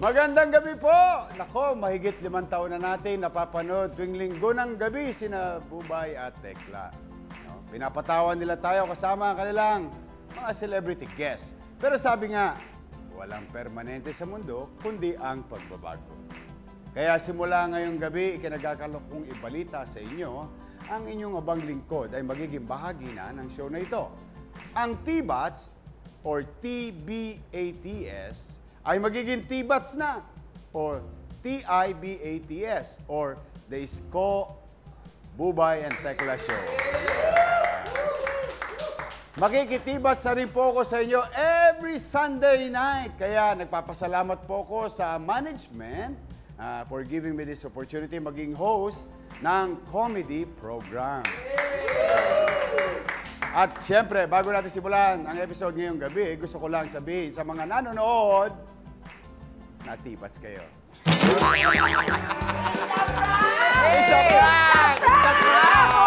Magandang gabi po! Nako, mahigit 5 taon na natin napapanood tuwing linggo ng gabi sina Bubay at Tekla. No? Pinapatawan nila tayo kasama ang kanilang mga celebrity guests. Pero sabi nga, walang permanente sa mundo kundi ang pagbabago. Kaya simula ngayong gabi, ikinagagalok kong ibalita sa inyo ang inyong abang lingkod ay magiging bahagi na ng show na ito. Ang T-Bats or TBATS ay magiging T-Bats na or TIBATS or the Isko, Bubay and Tekla Show. Makikitibats na rin po ako sa inyo every Sunday night. Kaya nagpapasalamat po ako sa management for giving me this opportunity maging host ng comedy program. At siyempre, bago natin simulan ang episode ngayong gabi, gusto ko lang sabihin sa mga nanonood, natibats kayo. Oh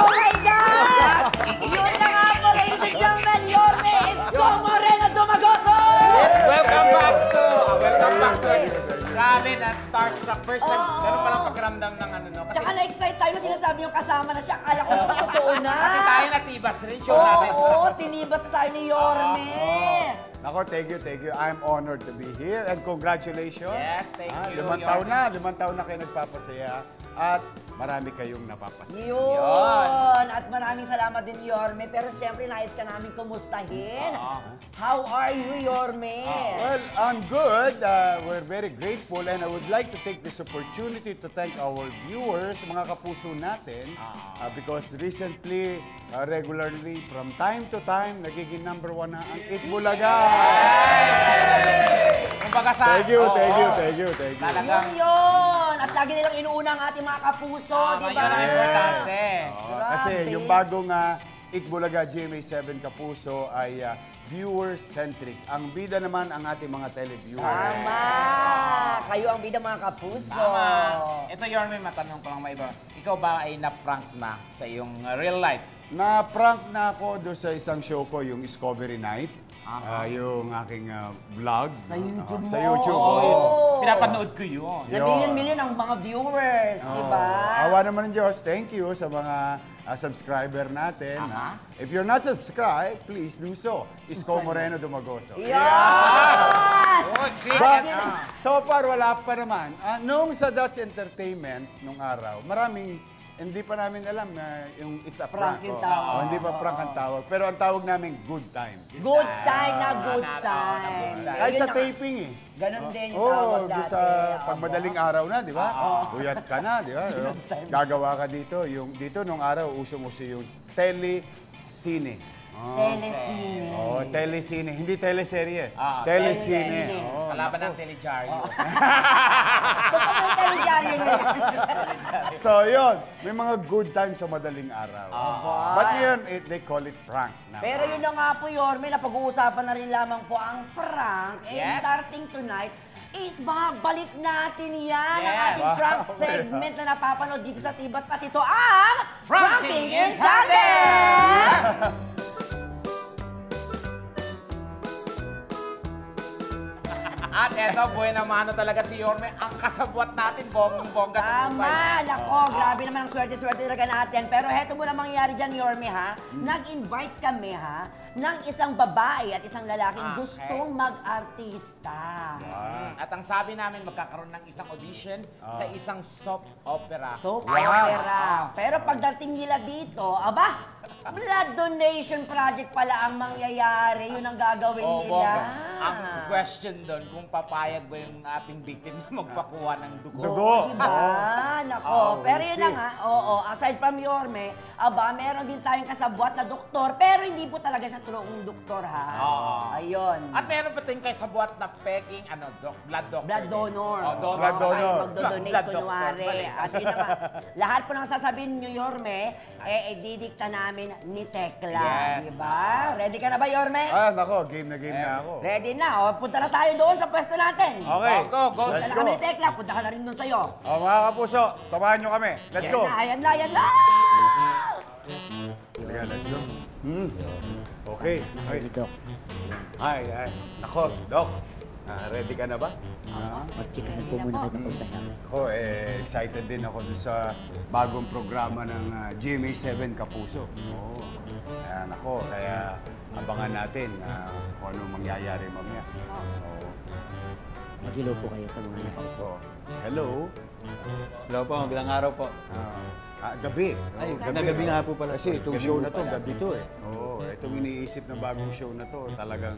my God! Yun na nga po, ladies and gentlemen, Yorme Isko Moreno Dumagoso! Yes, welcome back to Grabe na, starstruck. First time, ganun palang pakiramdam ng ano, no? Tsaka na-excite tayo na sinasabi yung kasama na siya. Akala ko naman totoo na. Kasi tayo natibas rin, show natin. Oo, tinibats tayo ni Yorme. Ako, thank you, thank you. I'm honored to be here and congratulations. Yes, thank you. 5 taon na kayo nagpapasaya at marami kayong napapasaya. Yun. At maraming salamat din, Yorme. Pero siyempre, nais ka namin kumustahin. How are you, Yorme? Well, I'm good. We're very grateful and I would like to take this opportunity to thank our viewers, mga kapuso natin, because recently, regularly, from time to time, nagiging number 1 na ang Eat Bulaga. Thank you. Talagang Yun. At lagi nilang inuuna ang ating mga kapuso, di ba? yun ang importante. Kasi yung bagong Eat Bulaga GMA7 Kapuso ay viewer-centric. Ang bida naman ang ating mga televiewers. Tama! Kayo ang bida mga kapuso. tama. Ito, Yorme, matanong ko lang may iba. Ikaw ba ay na-prank na sa iyong real life? Na-prank na ako doon sa isang show ko, yung Discovery Night. Yung aking vlog. Sa YouTube mo. Sa YouTube. Pinapanood ko yun. Na million-million ang mga viewers, di ba? Awa naman ng Diyos. Thank you sa mga subscriber natin. If you're not subscribed, please do so. Isko Moreno Dumagoso. Yan! But so far, wala pa naman. Noong sa Dots Entertainment, nung araw, hindi pa namin alam na yung it's a prank. Prank yung tawag. Hindi pa prank ang tawag. Pero ang tawag namin, good time. Good time na good time. Kahit Yun sa na- taping eh. Ganon din yung tawag dati. Sa pagmadaling araw na, di ba? Buyat ka na, di ba? Gagawa ka dito. Dito nung araw, usong-uso yung telesine. Telesine. Oh, telesine. Hindi teleserye. telesine. Telesine. Oh, Kalaban ng Teledyaryo. Totoo mo yung teledyaryo ngayon. So, yun. May mga good times sa madaling araw. But yun, they call it prank. Pero yun na nga po, Yorme, na pag-uusapan na rin lamang po ang prank. Yes. Starting tonight, babalik natin yan ang Yes. ating prank segment na napapanood dito sa T-Bats. At ito ang Pranking in Tandem! At eto, buhay na mano talaga si Yorme. Ang kasabwat natin, bonggang-bongga. Tama! Nako, grabe naman ang swerte-swerte talaga natin. Pero heto muna mangyayari dyan, Yorme, ha? Nag-invite kami, ha? Ng isang babae at isang lalaking gustong mag-artista. At ang sabi namin, magkakaroon ng isang audition sa isang soap opera. Soap opera. Pero pagdating nila dito, aba, blood donation project pala ang mangyayari. Yun ang gagawin nila. Ang question doon, kung papayag ba yung ating victim na magpakuha ng dugo. Dugo. Diba? Nako. Pero yun na nga, aside from Yorme, aba, meron din tayong kasabwat na doktor, pero hindi po talaga siya totoong doktor, ha? Ayun. At meron pa tayong kasabwat na peking, blood doctor. Blood donor. Blood donor. Magdodonate Blood kunwari. doctor. At yun na nga, lahat po ng sasabihin nyo, Yorme, didikta namin ni Tekla. Yes. Diba? Ready ka na ba, Yorme? Nako, game na ako. Ready na. Punta na tayo doon sa pwesto natin. Okay. Go. Let's Punta na go. kami ni Tekla. Punta ka na rin doon sa'yo. Mga kapuso, samahan nyo kami. Let's go. Ayan na. Sige, let's go. Okay. Hi. Nako, Doc. Ready ka na ba? Mag-chikahan po muna kita po sa'yo. Ako, excited din ako dun sa bagong programa ng GMA7 Kapuso. Oo. Ayan ako, kaya abangan natin kung ano mangyayari mamaya. Oo. Mag-ilaw po kayo sa mga nakaupo. Hello? Hello po, magandang araw po. Gabi. Ay, Oo, gabi nga po pala. Kasi itong Gabi show po na to, pala. gabi to eh. Oo, itong iniisip na bagong show na to, talagang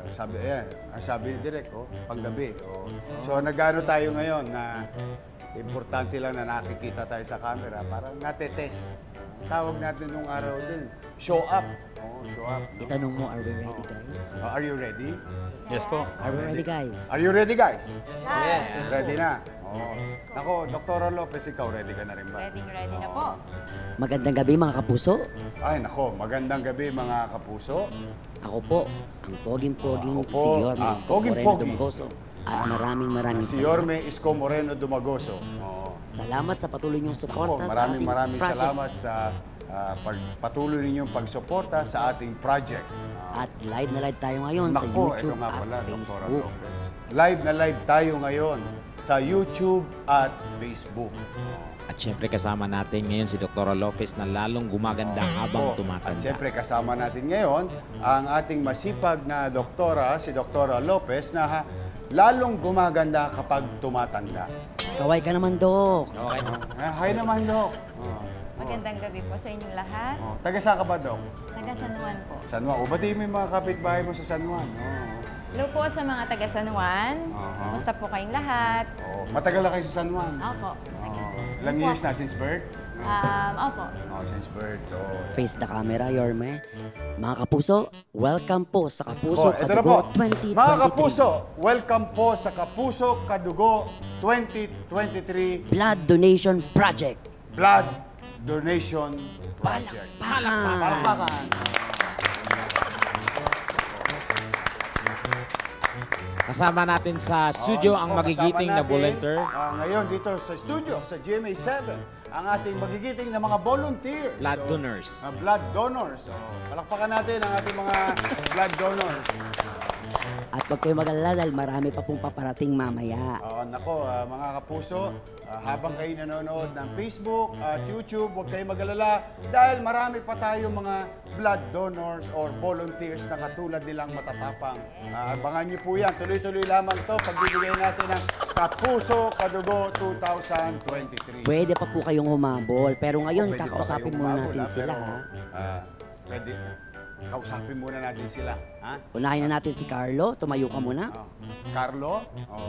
sabi ni Direk, panggabi. Oh. So nagano tayo ngayon na importante lang na nakikita tayo sa camera, parang natetest. Tawag natin nung araw din, show up. Show up. Itanong mo, are we ready, guys? Are you ready? Yes po. Are we ready, guys? Are you ready, guys? Yes. Ready na? Oo. Ako, Dr. Lopez, ikaw, ready ka na rin ba? Ready na po. Magandang gabi, mga kapuso. Ay, nako, magandang gabi mga kapuso. Ako po, ang poging-poging Ako po, si Yorme ang Isko Moreno poging-pogi. Dumagoso. At maraming Si salamat. Yorme Isko Moreno Dumagoso. Oo. Salamat sa patuloy niyong Ako, suporta sa ating maraming project. salamat sa patuloy ninyong pagsuporta sa ating project. At live na live tayo ngayon sa Nako, ito YouTube nga at pala, Dr. Facebook. Lopez. Live na live tayo ngayon sa YouTube at Facebook. At syempre kasama natin ngayon si Dr. Lopez na lalong gumaganda habang At tumatanda. siyempre kasama natin ngayon ang ating masipag na doktora, si Dr. Lopez, na lalong gumaganda kapag tumatanda. Kaway ka naman, Dok. Okay. Hi naman, Dok. Magandang gabi po sa inyong lahat. Taga saan ka ba, Dok? Taga San Juan po. San Juan. O, batiin mo yung mga kapitbahay mo sa San Juan. Hello po sa mga taga San Juan. Kumusta po kayong lahat? Matagal na kayo sa San Juan. Opo. Ilang years na since birth? Opo. Since birth. Face the camera, Yorme. Mga kapuso, welcome po sa Kapuso Ito na po. Kadugo 2023. Mga kapuso, welcome po sa Kapuso Kadugo 2023 Blood Donation Project. Blood Donation Project. Palakpakan. Kasama natin sa studio ang Ako, magigiting kasama na natin, volunteer. ngayon dito sa studio, sa GMA7, ang ating magigiting na mga volunteers. Blood donors. Blood donors. Palakpakan natin ang ating mga blood donors. At huwag kayong mag-alala dahil marami pa pong paparating mamaya. Nako, mga kapuso, habang kayo nanonood ng Facebook at YouTube, huwag kayong mag-alala dahil marami pa tayong mga blood donors or volunteers na katulad nilang matatapang. Abangan niyo po yan. Tuloy-tuloy lamang to pagbibigay natin ng Kapuso Kadugo 2023. Pwede pa po kayong humabol. Pero ngayon, Pwede pa kakausapin kayong muna umabol, natin sila, pero, ha? Pwede. Kausapin muna natin sila. Ha? Unahin na natin si Carlo. Tumayo ka muna. Carlo?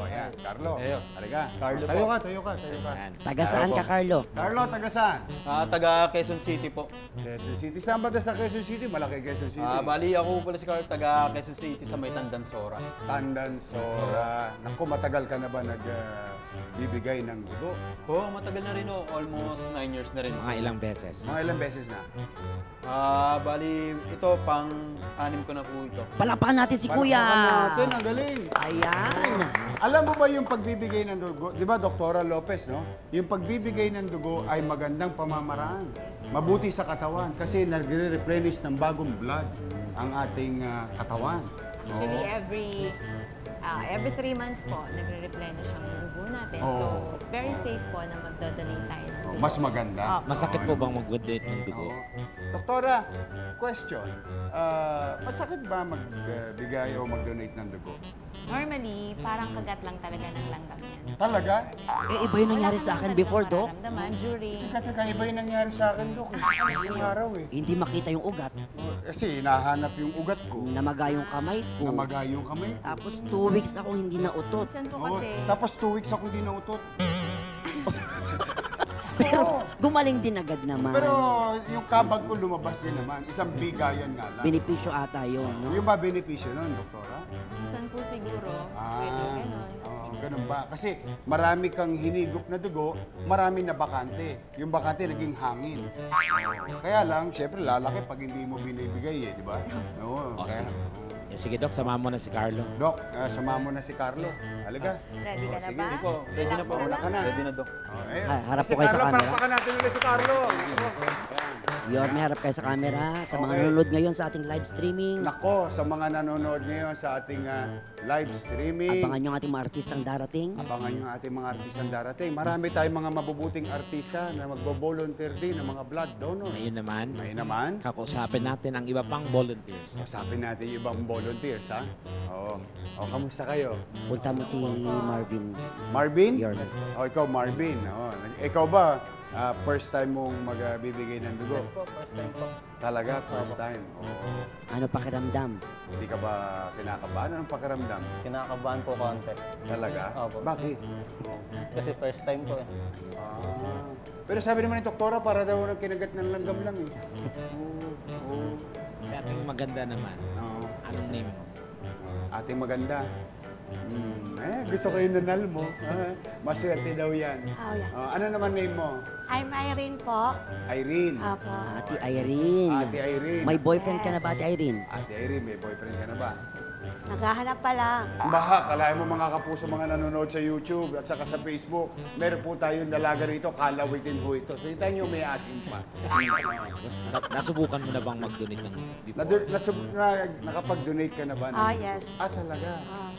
Yan. Carlo. Ayo. Halika. Carlo tayo po. ka, tayo ka. Ayan. Taga saan ka, Carlo? Carlo, taga saan? Taga Quezon City po. Quezon City. Saan ba tayo sa Quezon City? Malaki Quezon City. Bali ako pala si Carl, taga Quezon City sa may Tandansora. Tandansora. Naku, matagal ka na ba nagbibigay ng dugo? Oo, matagal na rin oh. Almost 9 years na rin. Mga ilang beses. Mga ilang beses na? Bali, ito pang-anim ko na po ito. Palakpakan natin si Kuya. Palakpakan natin, ang galing. Ayan. Alam mo ba yung pagbibigay ng dugo? Di ba, Dr. Lopez, no? Yung pagbibigay ng dugo ay magandang pamamaraan. Mabuti sa katawan kasi nagre-replenish ng bagong blood ang ating katawan. Actually, every 3 months po, nagre-replenish ang dugo natin. So, it's very safe po na magdodonate tayo ng dugo. Mas maganda. Masakit po bang mag-donate ng dugo? Doktora, question. Masakit ba magbigay o mag-donate ng dugo? Normally, parang kagat lang talaga ng langgam yan. Talaga? Iba yung nangyari sa akin before, Dok. Nararamdaman during... Teka, iba yung nangyari sa akin, Dok. Yung araw eh. Hindi makita yung ugat. Kasi hinahanap yung ugat ko. Namaga yung kamay ko. Namaga yung kamay. Tapos 2 weeks ako hindi na utot. Minsan po Oo, kasi... tapos 2 weeks ako di nautot. Pero gumaling din agad naman. Pero yung kabag ko lumabas din naman. Isang bigayan nga lang. Benepisyo ata yun, no? Yung ba benepisyo nun, doktora? Minsan po siguro, pwede ganon. Ganun ba? Kasi marami kang hinigop na dugo, marami na bakante. Yung bakante naging hangin. Kaya lang, syempre lalaki pag hindi mo binibigay di ba? Oo. Kaya, Sige, Dok, samahan mo na si Carlo. Dok, sama mo na si Carlo. Halika. Ready ka na Sige. ba? Sige po, ready na po. Relax Wala ka na. Ready na, Dok. Ayun. Harap Si po kayo sa Carlo, camera. palakpakan natin ulit si Carlo. Ayan. Yorme, harap kayo sa camera. Sa mga Okay. nanonood ngayon sa ating live streaming. Nako, sa mga nanonood ngayon sa ating live streaming. Abangan nyo ang ating mga artistang darating. Abangan yung ating mga artistang darating. Marami tayong mga mabubuting artista na magbo-volunteer din ng mga blood donor. Ngayon naman, May naman, kakausapin natin ang iba pang volunteers. usapin natin yung ibang volunteers, ha? Oo. O, kamusta kayo? Punta mo si Marvin. Marvin? Yorme. O, ikaw Marvin. O, ikaw ba, first time mong magbibigay ng dugo? Yes po, first time po. Talaga, first time. Oo. Ano pakiramdam? Hindi ka ba kinakabahan? Anong pakiramdam? Kinakabahan po konti. Talaga? Opo. Bakit? Kasi first time po eh. Pero sabi naman ni doktora, para daw kinagat ng langgam lang eh. Si ating maganda naman. Oo. Anong name mo? Ating maganda. Gusto ko yung nanal mo. Maswerte daw yan. Oh, yeah. Ano naman name mo? I'm Irene po. Irene. Apo. Ate Irene. Ate Irene. May boyfriend ka na ba, Ate Irene? Ate Irene, may boyfriend ka na ba? Naghahanap pa lang. Baka, kalahin mo mga kapuso, mga nanonood sa YouTube at saka sa Facebook. Meron po tayong dalaga rito, kalawitin ho ito. Kita niyo may asin pa. Nasubukan mo na bang mag-donate ng Nakapag-donate ka na ba? Oh, yes. Talaga?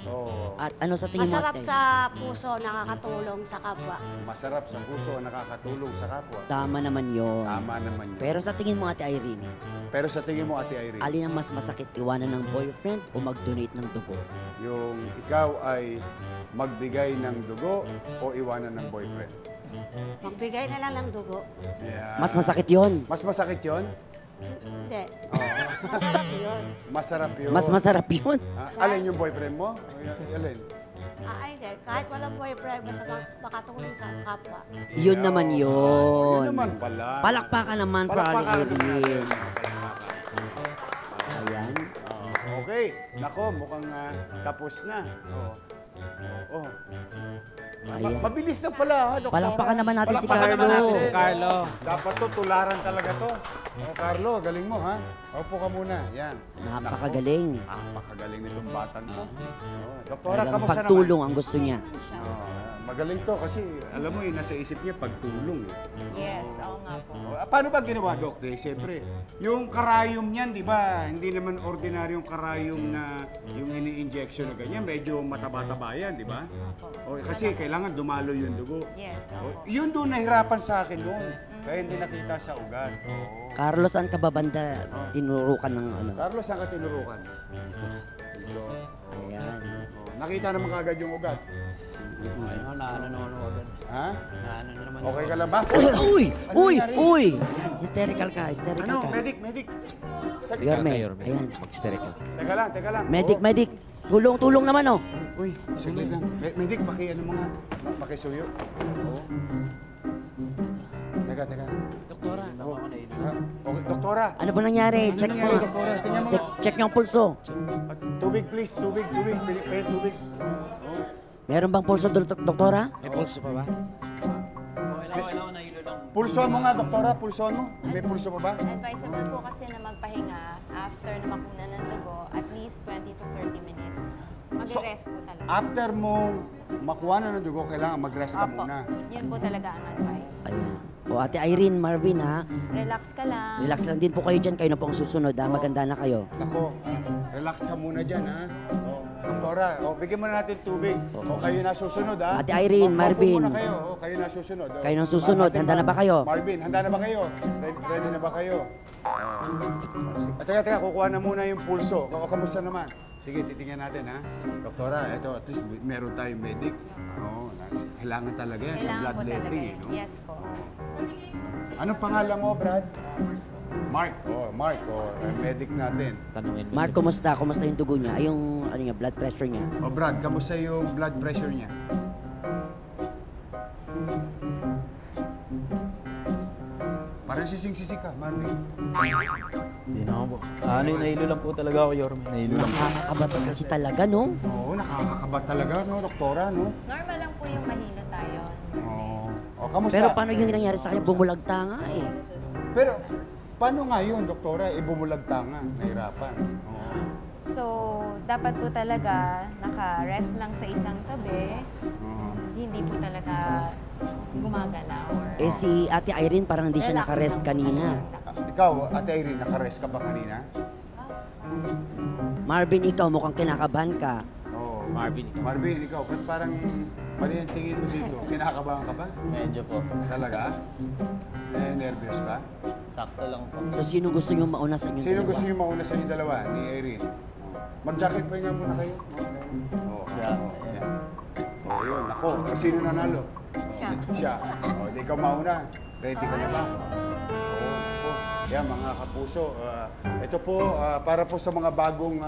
Oo. At ano sa tingin mo, Masarap Ate? sa puso, nakakatulong sa kapwa. Masarap sa puso, nakakatulong sa kapwa. Tama naman yun. Tama naman yun. Pero sa tingin mo, Ate Irene, Pero sa tingin mo, Ate Irene, alin ang mas masakit, iwanan ng boyfriend o mag-donate ng dugo? yung ikaw ay magbigay ng dugo o iwanan ng boyfriend? Magbigay na lang ng dugo. Yeah. Mas masakit yon. Mas masakit yon? Hindi. Masarap yun. Masarap yun. Mas masarap yun. Alin yung boyfriend mo? Alin? Ay, hindi. Kahit walang boyfriend, basta makatulong sa kapwa. Yun naman Yun yun. naman pala. Palakpakan naman for Ate Palakpakan. Irene. Ayan. Okay. Nako, mukhang tapos na. Oh. Ayan. Mabilis na pala, ha, Doktora? Palakpakan naman natin si Palakpakan Carlo. naman natin. Si Carlo. Dapat to, tularan talaga to. Carlo, galing mo, ha? Upo ka muna. Yan. Napakagaling. Nako, napakagaling nitong batan mo. Doktora, Talagang kamusta naman? pagtulong ang gusto niya. Magaling to kasi alam mo nasa isip niya pagtulong. Yes, oo nga po. Paano ba ginawa, Doc? Siyempre, yung karayom niyan, di ba? Hindi naman ordinaryong karayom na yung ini-injection na ganyan. Medyo mataba-taba yan, di ba? Kasi kailangan dumalo yung dugo. Yes, oo. Yun doon nahirapan sa akin doon. Kaya hindi nakita sa ugat. Carlos, saan ka ba banda tinurukan ng ano? Carlos, saan ka tinurukan? Dito. Ayan. Nakita naman kagad yung ugat. Ayun, naano naman ako agad. Ha? Naano naman. Okay ka lang ba? Uy! Ano Uy! nangyari? Uy! Hysterical ka, hysterical Ano? ka. Medic. Saglit. Yorme, Yorme. ayan. Mag-hysterical. Teka lang. Medic, Oo. medic. Tulong naman, oh. Uy, saglit lang. Medic, ano mga? Makisuyo. Oo. Teka. Doktora, ako na ilo. Okay, doktora. Ano ba nangyari? Ano Check nangyari, mo. doktora? Tingnan mo. Check niyo ang pulso. Tubig, please. Tubig. Pay tubig. Meron bang pulso, doktora? May pulso pa ba? Okay lang, nahilo lang. Pulso mo nga, doktora. Pulso mo. May pulso pa ba? Advisable po kasi na magpahinga after na makuna ng dugo at least 20 to 30 minutes. Mag-rest po talaga. After mo makuha na ng dugo, kailangan mag-rest ka Opo. muna. Yun po talaga ang advice. Ayan. O, Ate Irene, Marvin, ha? Relax ka lang. Relax lang din po kayo dyan. Kayo na po ang susunod, ha? Maganda na kayo. Nako, relax ka muna dyan, ha? Doktora, bigyan mo na natin tubig. Kayo na susunod, ha? Ate Irene, Opo Marvin. muna kayo. Kayo na susunod. Kayo nang susunod. Handa na ba kayo? Marvin, handa na ba kayo? Ready na ba kayo? Teka, kukuha na muna yung pulso. Kamusta naman? Sige, titingnan natin, ha? Doktora, ito, at least meron tayong medic. Oo, kailangan talaga yan sa Kailangan po talaga. bloodletting, eh, no? Yes po. Anong pangalan mo, Brad? Mark. Mark. Medic natin. Tanungin mo Mark, kumusta? Kumusta yung dugo niya? Ay, yung ano niya, blood pressure niya? Brad, kamusta yung blood pressure niya? Parang sising-sisig ka, Marvin. Hindi na ako po. Nahilo lang po talaga ako, Yorme. Nahilo lang. Nakakabata kasi talaga, no? Oo, nakakakaba talaga, no, doktora, no? Normal lang po yung mahilo tayo. Oo. Kamusta? Pero paano yung nangyari sa kanya? Bumulagta nga, eh. Pero, paano nga yun, doktora? Bumulagta nga, nahirapan. Oo. So, dapat po talaga naka-rest lang sa isang tabi. Hindi po talaga gumagalaw. Or Eh, si Ate Irene parang hindi siya Relax nakarest lang po kanina. talaga. Ikaw, Ate Irene, naka-rest ka ba kanina? Marvin, ikaw mukhang kinakabahan ka. Oo. Marvin, ikaw. Marvin, ikaw, parang mali ang tingin mo dito. Kinakabahan ka ba? Medyo po. Talaga? Nervous ka? Sakto lang po. So, sino gusto nyo mauna sa inyo? Sino gusto niyo mauna sa inyong dalawa? Ni Irene? Mag-jacket pa nga muna kayo. Oo. Siya. Yan. Oo, yun. Ako, sino nanalo? Siya. Siya. O, di ka mauna. Ready ka na ba? Oo. Po. Yan, mga kapuso. Ito po, para po sa mga bagong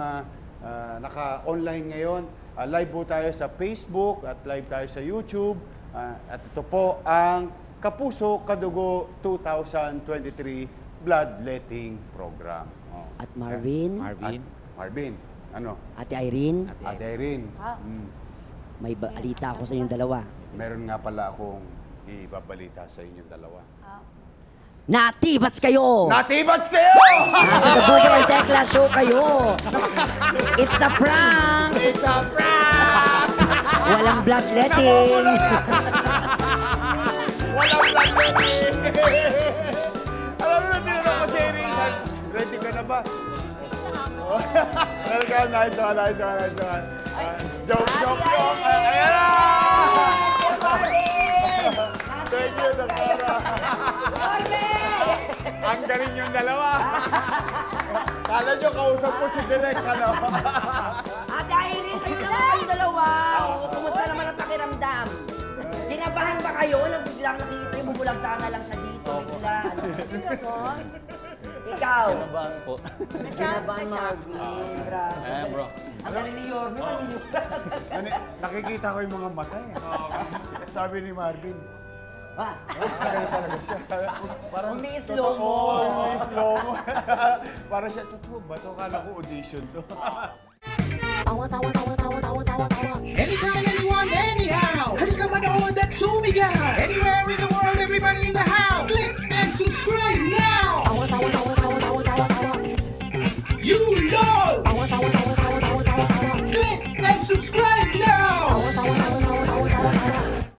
naka-online ngayon, live po tayo sa Facebook at live tayo sa YouTube. At ito po ang Kapuso Kadugo 2023 Bloodletting Program. Oh. At Marvin, Marvin. Marvin, ano? Ate Irene, Ate Irene, may balita ako sa inyong dalawa. meron nga pala akong ibabalita sa inyong dalawa. Natibats kayo! Natibats kayo! Nasa The Bubay and Tekla Show kayo! It's a prank! It's a prank! Walang bloodletting! Walang bloodletting! Alam mo na, tinanong ko si Irene. Ready ka na ba? Welcome, nice one. Joke. Ayan na! Thank you, Doktora. Ang galing yung dalawa. Kala nyo, kausap ko si Direk, ano? Ate Irene, kayo naman kayong dalawa. Kumusta naman ang pakiramdam? Kinabahan ba kayo nang biglang nakikita yung bubulagtanga lang siya dito? Bigla. Ikaw. Kinabahan po. Kinabahan, Marvin. Grabe. Bro. Ang galing ni Yorme, Nakikita ko yung mga mata eh. Sabi ni Marvin, ganun talaga siya. Parang Umi-slow mo. Umi-slow mo. Parang siya, totoo ba ito? Kala ko audition to. Anytime, anyone, anyhow. Halika manood at sumigaw. Anywhere in the world, everybody in the house.